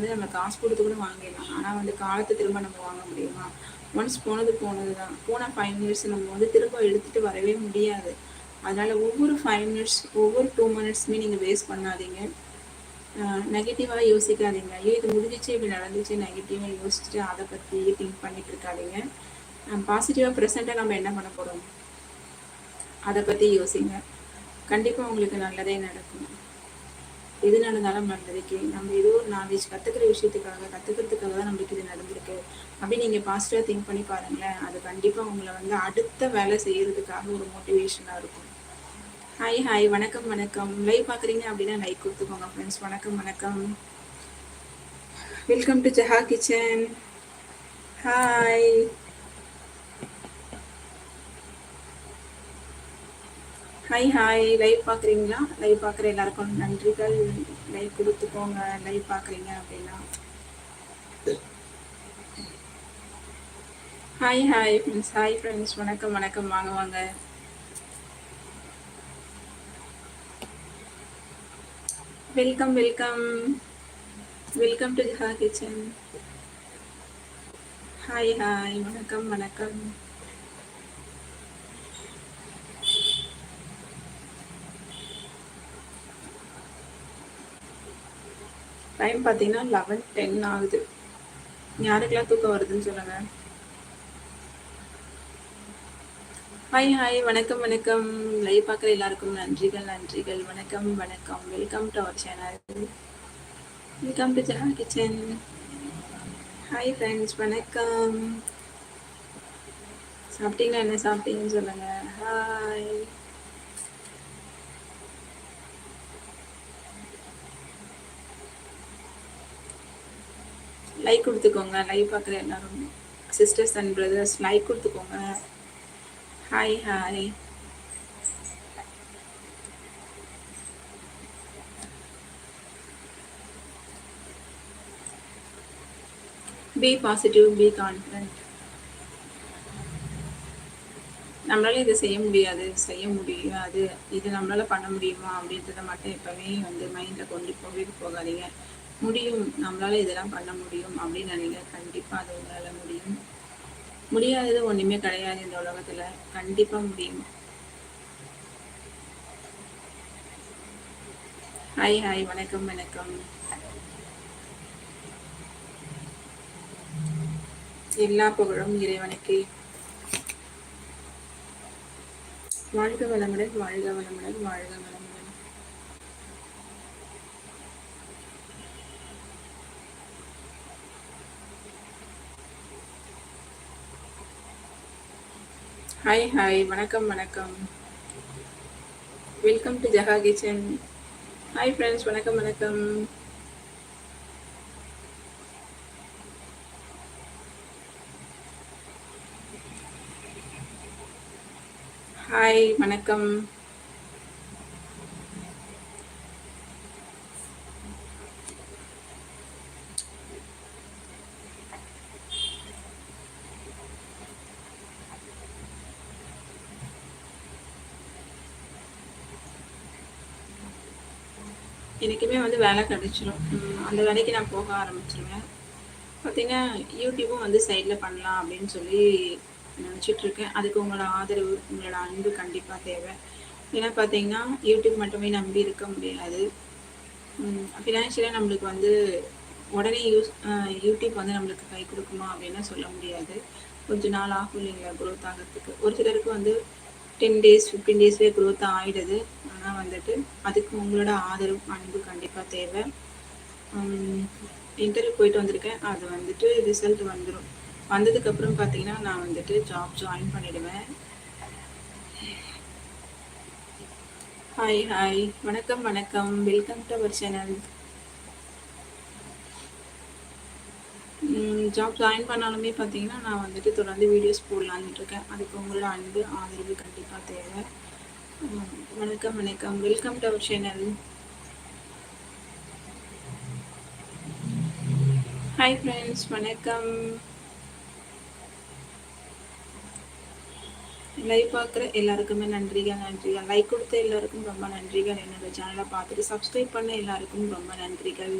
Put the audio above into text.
வந்து நம்ம காசு கொடுத்து கூட வாங்கிடலாம். ஆனால் வந்து காலத்தை திரும்ப நம்ம வாங்க முடியுமா? ஒன்ஸ் போனது தான். போன 5 மினிட்ஸ் நம்ம வந்து திரும்ப எடுத்துகிட்டு வரவே முடியாது. அதனால் ஒவ்வொரு 5 மினிட்ஸ் ஒவ்வொரு 2 மினிட்ஸுமே நீங்கள் வேஸ்ட் பண்ணாதீங்க. நெகட்டிவாக யோசிக்காதீங்க. ஐயோ இது முடிஞ்சிச்சு, இப்படி நடந்துச்சு, நெகட்டிவாக யோசிச்சுட்டு அதை பற்றி திங்க் பண்ணிட்டு இருக்காதீங்க. பாசிட்டிவாக ப்ரெசென்ட்டாக நம்ம என்ன பண்ண போகிறோம் அதை பற்றி யோசிங்க. கண்டிப்பாக உங்களுக்கு நல்லதே நடக்கும். எது நடந்தாலும் நல்லதுக்கு. நம்ம ஏதோ ஒரு நாலேஜ் கற்றுக்கிறதுக்காக தான் நம்மளுக்கு இது நடந்திருக்கு அப்படி நீங்கள் பாசிட்டிவாக திங்க் பண்ணி பாருங்களேன். அது கண்டிப்பாக உங்களை வந்து அடுத்த வேலை செய்கிறதுக்காக ஒரு மோட்டிவேஷனாக இருக்கும். ஹாய் வணக்கம். லைவ் பார்க்குறீங்க அப்படின்னா லைக் கொடுத்துக்கோங்க ஃப்ரெண்ட்ஸ். வணக்கம். Welcome to Jaha kitchen. Hi live பார்க்குறீங்களா? லைவ் பார்க்குற எல்லாருக்கும் நன்றிகள். லைவ் கொடுத்துக்கோங்க லைவ் பார்க்குறீங்க அப்படின்னா. Hi friends. வணக்கம். வாங்க. Welcome to Jaha kitchen. Hi வணக்கம். டைம் பார்த்தீங்கன்னா 11:10 ஆகுது. யாருக்கெல்லாம் தூக்கம் வருதுன்னு சொல்லுங்க. ஹாய் வணக்கம். லைவ் பார்க்குற எல்லாருக்கும் நன்றிகள். வணக்கம். Welcome to our channel. Welcome to Jaha kitchen. Hi friends. வணக்கம். சாப்பிட்டீங்களா? என்ன சாப்பிட்டீங்கன்னு சொல்லுங்க. ஹாய் லைக் கொடுத்துக்கோங்க. லைவ் பார்க்குற எல்லாரும் சிஸ்டர்ஸ் அண்ட் பிரதர்ஸ் லைக் கொடுத்துக்கோங்க. Hi be positive, be confident. நம்மளால இதை செய்ய முடியாது, இது நம்மளால பண்ண முடியுமா அப்படின்றத மட்டும் எப்பவுமே வந்து மைண்டில் கொண்டு போகாதீங்க. முடியும், நம்மளால இதெல்லாம் பண்ண முடியும் அப்படின்னு நினைங்க. கண்டிப்பாக அது உங்களால் முடியும். முடியாதது ஒன்றுமே கிடையாது இந்த உலகத்தில். கண்டிப்பாக முடியும். ஹாய் வணக்கம். எல்லா புகழும் இறைவனுக்கு. வாழ்க வளமுடன். ஹாய் வணக்கம். Welcome to Jaha kitchen. Hi friends. வணக்கம். ஹாய் வணக்கம். எனக்குமே வந்து வேலை கிடைச்சிடும். அந்த வேலைக்கு நான் போக ஆரம்பிச்சிருவேன். பார்த்தீங்கன்னா யூடியூப்பும் வந்து சைடில் பண்ணலாம் அப்படின்னு சொல்லி நினச்சிட்ருக்கேன். அதுக்கு உங்களோட ஆதரவு, உங்களோட அன்பு கண்டிப்பாக தேவை. ஏன்னா பார்த்தீங்கன்னா யூடியூப் மட்டுமே நம்பி இருக்க முடியாது. ஃபினான்ஷியலாக நம்மளுக்கு வந்து உடனே யூடியூப் வந்து நம்மளுக்கு கை கொடுக்குமா அப்படின்னா சொல்ல முடியாது. கொஞ்சம் நாள் ஆகும் இல்லைங்களா க்ரோத் ஆகிறதுக்கு. ஒரு சிலருக்கு வந்து 10 days 15 daysலேயே க்ரோத் ஆகிடுது. ஆனால் வந்துட்டு அதுக்கு உங்களோட ஆதரவு, அன்பு கண்டிப்பாக தேவை. இன்டர்வியூ போயிட்டு வந்திருக்கேன். அது வந்துட்டு ரிசல்ட் வந்துடும். வந்ததுக்கப்புறம் பார்த்தீங்கன்னா நான் வந்துட்டு ஜாப் ஜாயின் பண்ணிடுவேன். ஹாய் வணக்கம். Welcome to our channel. Job join பண்ணாலுமே பார்த்தீங்கன்னா நான் வந்துட்டு தொடர்ந்து வீடியோஸ் போடலான்ட்டு இருக்கேன். அதுக்கு உங்களோட அன்பு, ஆதரவு கண்டிப்பாக தேவை. வணக்கம். Welcome to our channel. Hi friends. வணக்கம். லைவ் பார்க்குற எல்லாருக்குமே நன்றிகள். லைக் கொடுத்த எல்லாருக்கும் ரொம்ப நன்றிகள். என்னோட சேனலை பார்த்துட்டு சப்ஸ்கிரைப் பண்ண எல்லாருக்கும் ரொம்ப நன்றிகள்.